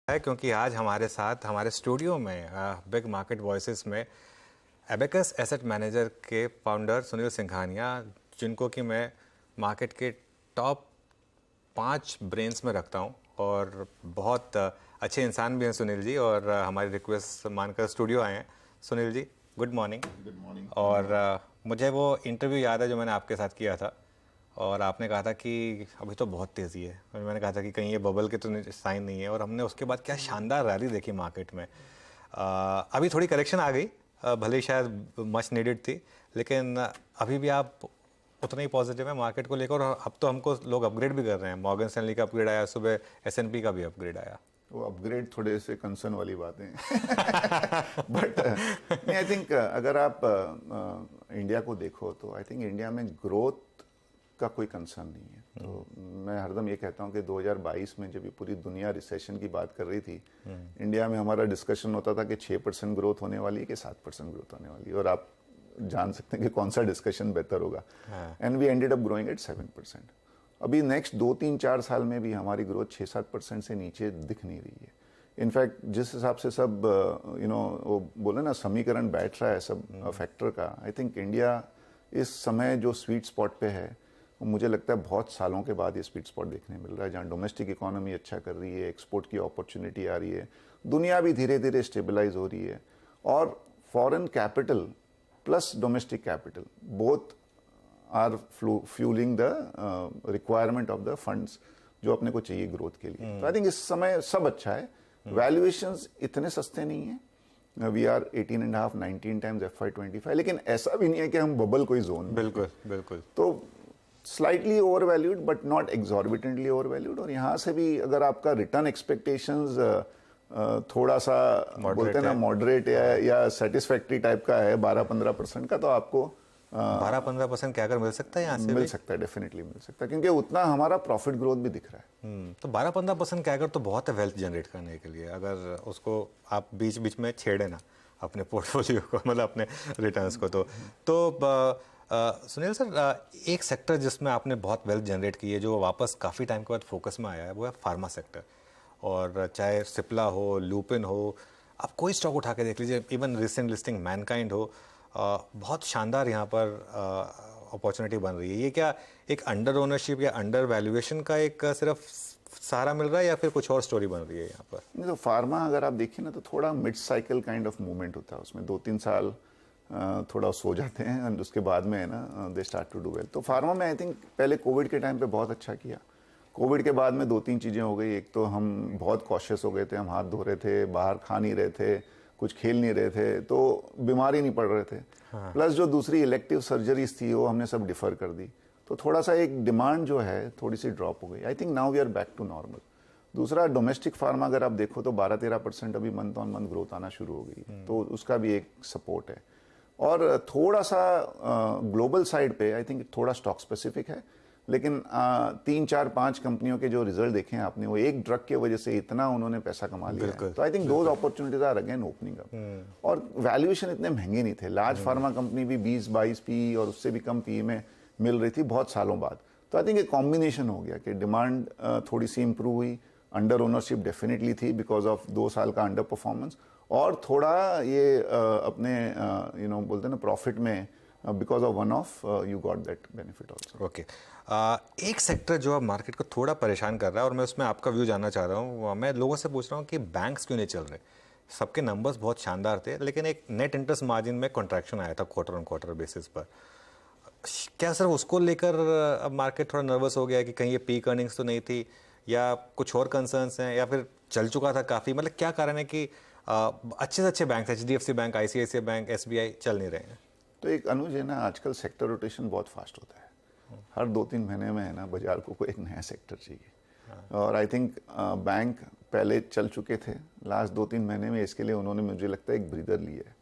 है क्योंकि आज हमारे साथ हमारे स्टूडियो में बिग मार्केट वॉइसेस में एबेकस एसेट मैनेजर के फाउंडर सुनील सिंघानिया, जिनको कि मैं मार्केट के टॉप 5 ब्रेन्स में रखता हूं और बहुत अच्छे इंसान भी हैं सुनील जी, और हमारी रिक्वेस्ट मानकर स्टूडियो आए हैं। Sunil ji, good morning. Good morning. और मुझे वो इंटरव्यू याद है जो मैंने आपके साथ किया था, और आपने कहा था कि अभी तो बहुत तेज़ी है, और मैंने कहा था कि कहीं ये बबल के तो साइन नहीं है, और हमने उसके बाद क्या शानदार रैली देखी मार्केट में। अभी थोड़ी करेक्शन आ गई, भले ही शायद मच नीडेड थी, लेकिन अभी भी आप उतना ही पॉजिटिव है मार्केट को लेकर। और अब तो हमको लोग अपग्रेड भी कर रहे हैं, मॉर्गन स्टैनली का अपग्रेड आया, सुबह S&P का भी अपग्रेड आया। वो अपग्रेड थोड़े से कंसर्न वाली बातें हैं बट नहीं, आई थिंक अगर आप इंडिया को देखो तो आई थिंक इंडिया में ग्रोथ का कोई कंसर्न नहीं है। तो मैं हरदम ये कहता हूँ कि 2022 में जब ये पूरी दुनिया रिसेशन की बात कर रही थी, इंडिया में हमारा डिस्कशन होता था कि 6% ग्रोथ होने वाली है कि 7% ग्रोथ होने वाली है, और आप जान सकते हैं कि कौन सा डिस्कशन बेहतर होगा। And we ended up growing at 7%। अभी नेक्स्ट 2-3-4 साल में भी हमारी ग्रोथ 6-7% से नीचे दिख नहीं रही है। इनफैक्ट जिस हिसाब से सब वो बोले ना, समीकरण बैठ रहा है सब फैक्टर का, आई थिंक इंडिया इस समय जो स्वीट स्पॉट पे है, मुझे लगता है बहुत सालों के बाद ये स्वीट स्पॉट देखने मिल रहा है, जहाँ डोमेस्टिक इकोनॉमी अच्छा कर रही है, एक्सपोर्ट की अपॉर्चुनिटी आ रही है, दुनिया भी धीरे धीरे स्टेबलाइज हो रही है, और foreign capital plus domestic capital both are fuelling the requirement of the funds जो अपने को चाहिए ग्रोथ के लिए। तो आई थिंक इस समय सब अच्छा है। वैल्यूएशंस इतने सस्ते नहीं है, वी आर 18.5-19 टाइम्स FY25, लेकिन ऐसा भी नहीं है कि हम बबल कोई जोन। बिल्कुल बिल्कुल। तो slightly over valued but not exorbitantly over valued, और यहाँ से भी अगर आपका रिटर्न एक्सपेक्टेशंस थोड़ा सा बोलते हैं ना मॉडरेट या सेटिस्फैक्ट्री टाइप का है 12-15% का, तो आपको 12-15% क्या अगर मिल सकता है यहाँ से? मिल सकता है, डेफिनेटली मिल सकता है, क्योंकि उतना हमारा प्रॉफिट ग्रोथ भी दिख रहा है। तो 12-15% क्या अगर तो बहुत है वेल्थ जनरेट करने के लिए, अगर उसको आप बीच बीच में छेड़े ना अपने पोर्टफोलियो को, मतलब अपने रिटर्न्स को। तो सुनील सर, एक सेक्टर जिसमें आपने बहुत वेल्थ जनरेट की है, जो वापस काफ़ी टाइम के बाद फोकस में आया है, वो है फार्मा सेक्टर। और चाहे सिप्ला हो, लुपिन हो, आप कोई स्टॉक उठा के देख लीजिए, इवन रिसेंट लिस्टिंग मैनकाइंड हो, बहुत शानदार यहाँ पर अपॉर्चुनिटी बन रही है। ये क्या एक अंडर ओनरशिप या अंडर वैल्यूएशन का एक सिर्फ सहारा मिल रहा है, या फिर कुछ और स्टोरी बन रही है यहाँ पर? नहीं, तो फार्मा अगर आप देखिए ना, तो थोड़ा mid cycle kind of movement होता है उसमें, 2-3 साल थोड़ा सो जाते हैं, एंड उसके बाद में है ना they start to do well. तो फार्मा में आई थिंक पहले कोविड के टाइम पे बहुत अच्छा किया। कोविड के बाद में 2-3 चीज़ें हो गई। एक तो हम बहुत कॉशियस हो गए थे, हम हाथ धो रहे थे, बाहर खा नहीं रहे थे, कुछ खेल नहीं रहे थे, तो बीमार ही नहीं पड़ रहे थे। प्लस जो दूसरी इलेक्टिव सर्जरीज थी वो हमने सब डिफर कर दी, तो थोड़ा सा एक डिमांड जो है थोड़ी सी ड्रॉप हो गई। I think now we are back to normal. दूसरा, डोमेस्टिक फार्मा अगर आप देखो तो 12-13% अभी मंथ ऑन मंथ ग्रोथ आना शुरू हो गई, तो उसका भी एक सपोर्ट है। और थोड़ा सा ग्लोबल साइड पे आई थिंक थोड़ा स्टॉक स्पेसिफिक है, लेकिन 3-4-5 कंपनियों के जो रिजल्ट देखे हैं आपने, वो एक ड्रग के वजह से इतना उन्होंने पैसा कमा लिया है। तो I think those opportunities are again opening up. और वैल्यूएशन इतने महंगे नहीं थे, लार्ज फार्मा कंपनी भी 20-22 पी और उससे भी कम पी में मिल रही थी बहुत सालों बाद। तो आई थिंक एक कॉम्बिनेशन हो गया कि डिमांड थोड़ी सी इंप्रूव हुई, अंडर ओनरशिप डेफिनेटली थी बिकॉज ऑफ 2 साल का अंडर परफॉर्मेंस, और थोड़ा ये अपने बोलते हैं ना प्रॉफिट में because of one of you got that benefit also. Okay, एक सेक्टर जो अब मार्केट को थोड़ा परेशान कर रहा है, और मैं उसमें आपका व्यू जानना चाह रहा हूँ। मैं लोगों से पूछ रहा हूँ कि बैंक्स क्यों नहीं चल रहे? सबके नंबर्स बहुत शानदार थे, लेकिन एक नेट इंटरेस्ट मार्जिन में कॉन्ट्रैक्शन आया था क्वार्टर ऑन क्वार्टर बेसिस पर। क्या सिर्फ उसको लेकर अब मार्केट थोड़ा नर्वस हो गया कि कहीं ये पीक अर्निंग्स तो नहीं थी, या कुछ और कंसर्न्स हैं, या फिर चल चुका था काफ़ी? मतलब क्या कारण है कि अच्छे से अच्छे bank, HDFC bank, ICICI bank, SBI चल नहीं रहे हैं? तो एक अनुज है ना, आजकल सेक्टर रोटेशन बहुत फास्ट होता है। हर 2-3 महीने में है ना बाजार को कोई एक नया सेक्टर चाहिए। और आई थिंक बैंक पहले चल चुके थे, लास्ट 2-3 महीने में इसके लिए उन्होंने मुझे लगता है एक ब्रीदर लिया है।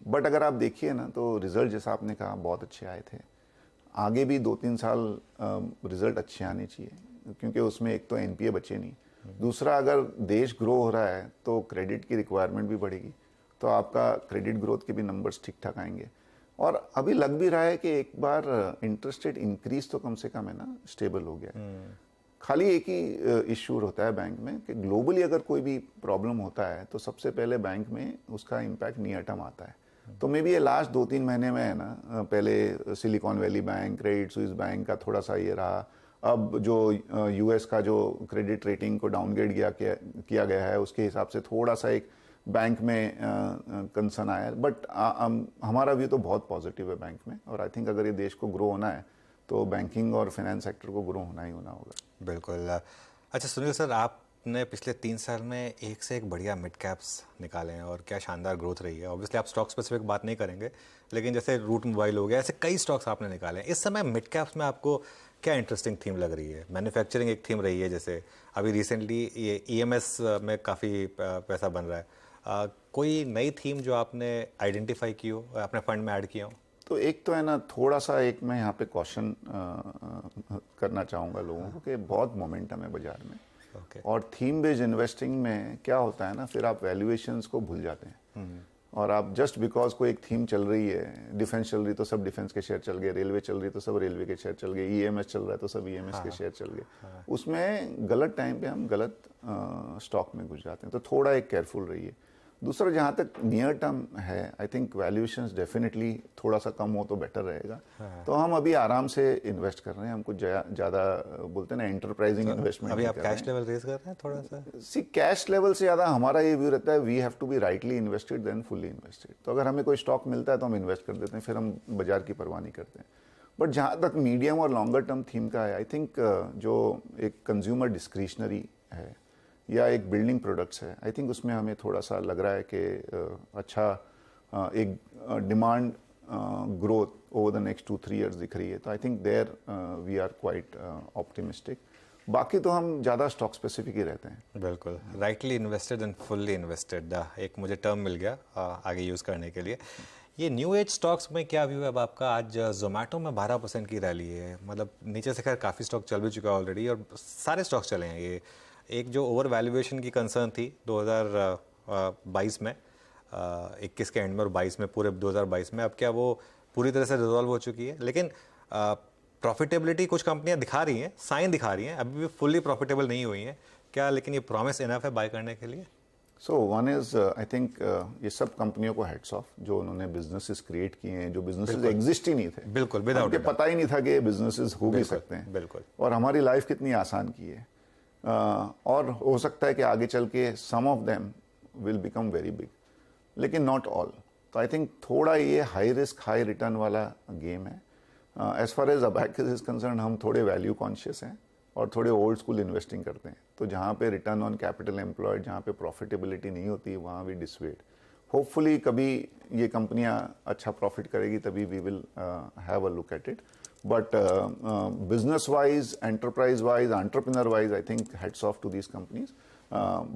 बट अगर आप देखिए ना, तो रिजल्ट जैसा आपने कहा बहुत अच्छे आए थे। आगे भी 2-3 साल रिजल्ट अच्छे आने चाहिए, क्योंकि उसमें एक तो NPA बचे नहीं, दूसरा अगर देश ग्रो हो रहा है तो क्रेडिट की रिक्वायरमेंट भी बढ़ेगी, तो आपका क्रेडिट ग्रोथ के भी नंबर्स ठीक ठाक आएंगे। और अभी लग भी रहा है कि एक बार इंटरेस्ट रेट इंक्रीज तो कम से कम है ना स्टेबल हो गया है। खाली एक ही इश्यू होता है बैंक में कि ग्लोबली अगर कोई भी प्रॉब्लम होता है तो सबसे पहले बैंक में उसका इम्पैक्ट नियर टर्म आता है। तो मे बी ये लास्ट 2-3 महीने में है ना, पहले silicon valley bank, Credit Suisse bank का थोड़ा सा ये रहा, अब जो यूएस का जो क्रेडिट रेटिंग को डाउनग्रेड किया गया है उसके हिसाब से थोड़ा सा एक बैंक में कंसर्न आया है। बट हमारा व्यू तो बहुत पॉजिटिव है बैंक में, और आई थिंक अगर ये देश को ग्रो होना है तो बैंकिंग और फाइनेंस सेक्टर को ग्रो होना ही होना होगा। बिल्कुल। अच्छा सुनील सर, आपने पिछले 3 साल में एक से एक बढ़िया मिड कैप्स निकाले हैं और क्या शानदार ग्रोथ रही है। ऑब्वियसली आप स्टॉक स्पेसिफिक बात नहीं करेंगे, लेकिन जैसे रूट मोबाइल हो गया, ऐसे कई स्टॉक्स आपने निकाले हैं। इस समय मिड कैप्स में आपको क्या इंटरेस्टिंग थीम लग रही है? मैन्युफैक्चरिंग एक थीम रही है, जैसे अभी रिसेंटली ये ईएमएस में काफ़ी पैसा बन रहा है। कोई नई थीम जो आपने आइडेंटिफाई की हो, अपने फंड में ऐड किया हो? तो एक तो है ना, थोड़ा सा एक मैं यहाँ पे क्वेश्चन करना चाहूँगा लोगों को कि बहुत मोमेंटम है बाजार में। Okay. और थीम बेस्ड इन्वेस्टिंग में क्या होता है ना, फिर आप वैल्यूएशंस को भूल जाते हैं। और आप जस्ट बिकॉज कोई एक थीम चल रही है, डिफेंस चल रही तो सब डिफेंस के शेयर चल गए, रेलवे चल रही तो सब रेलवे के शेयर चल गए, ईएमएस चल रहा है तो सब ईएमएस के शेयर चल गए, उसमें गलत टाइम पे हम गलत स्टॉक में घुस जाते हैं। तो थोड़ा एक केयरफुल रहिए। दूसरा, जहाँ तक नियर टर्म है, आई थिंक वैल्यूएशंस डेफिनेटली थोड़ा सा कम हो तो बेटर रहेगा। तो हम अभी आराम से इन्वेस्ट कर रहे हैं, हमको ज़्यादा बोलते हैं ना एंटरप्राइजिंग इन्वेस्टमेंट। अभी आप कैश लेवल रेज कर रहे हैं थोड़ा सा? सी, कैश लेवल से ज़्यादा हमारा ये व्यू रहता है, we have to be rightly invested than fully invested. तो अगर हमें कोई स्टॉक मिलता है तो हम इन्वेस्ट कर देते हैं, फिर हम बाजार की परवाह नहीं करते हैं। बट जहाँ तक मीडियम और लॉन्गर टर्म थीम का है, आई थिंक जो एक कंज्यूमर डिस्क्रिशनरी है या एक बिल्डिंग प्रोडक्ट्स है, आई थिंक उसमें हमें थोड़ा सा लग रहा है कि अच्छा एक demand growth over the next 2-3 years दिख रही है। तो I think there we are quite optimistic. बाकी तो हम ज़्यादा स्टॉक स्पेसिफिक ही रहते हैं। बिल्कुल, rightly invested and fully invested, एक मुझे टर्म मिल गया आगे यूज़ करने के लिए। ये न्यू एज स्टॉक्स में क्या व्यू है अब आपका? आज जोमेटो में 12% की रैली है, मतलब नीचे से खैर काफ़ी स्टॉक चल भी चुका है ऑलरेडी और सारे स्टॉक्स चले हैं। ये एक जो ओवर वैल्यूएशन की कंसर्न थी 2022 में, 21 के एंड में और 22 में, पूरे 2022 में, अब क्या वो पूरी तरह से रिजॉल्व हो चुकी है? लेकिन प्रॉफिटेबिलिटी कुछ कंपनियां दिखा रही हैं, साइन दिखा रही हैं, अभी भी फुल्ली प्रॉफिटेबल नहीं हुई हैं क्या? लेकिन ये प्रॉमिस इनफ है बाय करने के लिए? So one is I think ये सब कंपनियों को हेड्स ऑफ, जो उन्होंने बिजनेसेस क्रिएट किए हैं, जो बिजनेसेस एग्जिस्ट ही नहीं थे। बिल्कुल, विदाउट पता ही नहीं था कि बिजनेसेस हो भी सकते हैं। बिल्कुल। और हमारी लाइफ कितनी आसान की है। और हो सकता है कि आगे चल के some of them will become very big, लेकिन नॉट ऑल। तो आई थिंक थोड़ा ये हाई रिस्क हाई रिटर्न वाला गेम है। As far as Abacus is concerned, हम थोड़े वैल्यू कॉन्शियस हैं और थोड़े ओल्ड स्कूल इन्वेस्टिंग करते हैं। तो जहाँ पे रिटर्न ऑन कैपिटल एम्प्लॉयड, जहाँ पे प्रॉफिटेबिलिटी नहीं होती, वहाँ भी डिसवेट। होपफुली कभी ये कंपनियाँ अच्छा प्रॉफिट करेगी, तभी we will have a look at it. But business wise, enterprise wise, entrepreneur wise, I think hats off to these companies.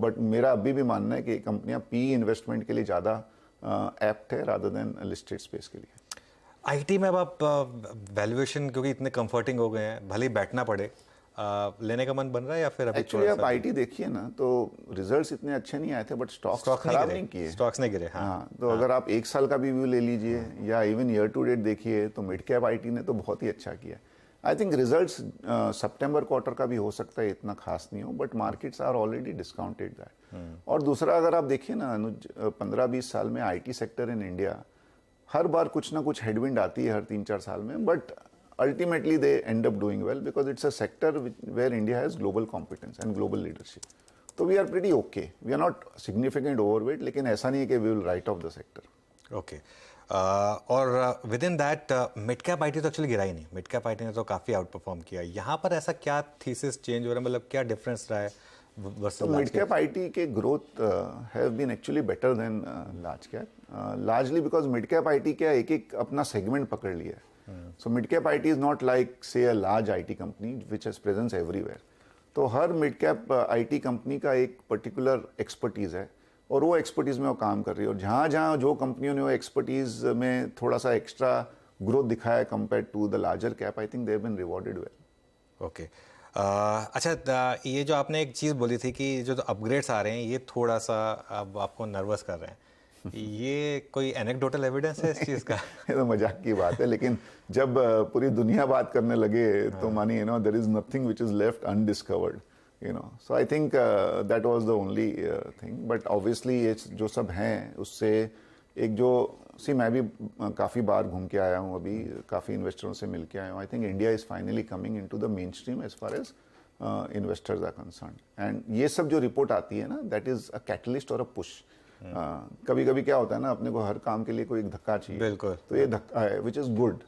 But मेरा अभी भी मानना है कि ये कंपनियां PE इन्वेस्टमेंट के लिए ज़्यादा एप्ट है रादर देन लिस्टेड स्पेस के लिए। आईटी में अब आप वैल्यूएशन क्योंकि इतने कंफर्टिंग हो गए हैं, भले ही बैठना पड़े, लेने का मन बन रहा है या फिर अभी? एक्चुअली आप आईटी देखिए ना, तो रिजल्ट्स इतने अच्छे नहीं आए थे, बट स्टॉक्स खराब नहीं किए। स्टॉक्स नहीं गिरे। हाँ, तो अगर आप एक साल का भी व्यू ले लीजिए या इवन ईयर टू डेट देखिए, तो मिड कैप आईटी ने तो बहुत ही अच्छा किया। आई थिंक रिजल्ट्स सितंबर क्वार्टर का भी हो सकता है इतना खास नहीं हो, but markets are already discounted that. और दूसरा, अगर आप देखिए ना अनुज, 15-20 साल में आईटी सेक्टर इन इंडिया हर बार कुछ ना कुछ हेडविंड आती है हर 3-4 साल में, but ultimately they end up doing well because it's a sector where India has global competence and global leadership. So we are pretty okay. We are not significant overweight, लेकिन ऐसा नहीं है कि we will write off the sector. Okay. और with in that mid cap IT तो actually गिरा ही नहीं, mid cap IT ने तो काफ़ी आउट परफॉर्म किया। यहाँ पर ऐसा क्या थीसिस चेंज हो रहा है, मतलब क्या डिफरेंस रहा है? तो मिड कैप आईटी के growth have been actually better than large cap, largely because mid cap IT क्या एक अपना सेगमेंट पकड़ लिया है। So mid-cap IT is not like, say, a large IT company which has presence everywhere. तो हर mid-cap IT company का एक particular expertise है और वो एक्सपर्टीज़ में वो काम कर रही है। और जहाँ जहाँ जो कंपनियों ने वो एक्सपर्टीज़ में थोड़ा सा एक्स्ट्रा ग्रोथ दिखाया compare to the larger cap, I think they have been rewarded well. Okay. अच्छा, ये जो आपने एक चीज़ बोली थी कि जो अपग्रेड्स आ रहे हैं ये थोड़ा सा अब आपको नर्वस कर रहे हैं, ये कोई एनेक्डोटल एविडेंस है इस चीज़ का? ये तो मजाक की बात है, लेकिन जब पूरी दुनिया बात करने लगे तो मानिए there is nothing which is left undiscovered, so I think that was the only thing. But obviously ये जो सब हैं उससे एक जो मैं भी काफ़ी बार घूम के आया हूँ, अभी काफ़ी इन्वेस्टरों से मिल के आया हूँ। I think India is finally coming into the mainstream as far as investors are concern. And ये सब जो रिपोर्ट आती है ना, दैट इज़ अ कैटलिस्ट और अ पुश। कभी कभी क्या होता है ना, अपने को हर काम के लिए कोई एक धक्का चाहिए, बिल्कुल। तो ये धक्का है which is good,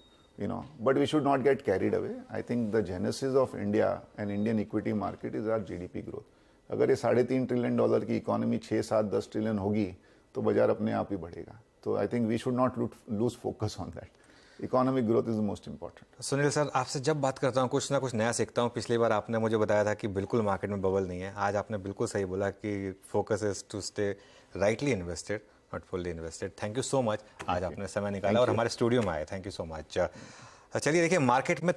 but we should not get carried away. I think the genesis of India and Indian equity market is our GDP growth. अगर ये $3.5 ट्रिलियन की इकोनॉमी 6, 7, 10 ट्रिलियन होगी तो बाजार अपने आप ही बढ़ेगा। तो I think we should not lose focus on that. Economic growth is the most important. Sunil sir, आपसे जब बात करता हूँ कुछ ना कुछ नया सीखता हूँ। पिछली बार आपने मुझे बताया था कि बिल्कुल मार्केट में बबल नहीं है। आज आपने बिल्कुल सही बोला कि focus is to stay rightly invested, not fully invested. Thank you so much, आज आपने समय निकाला और हमारे स्टूडियो में आए। Thank you so much. चलिए देखिए, मार्केट में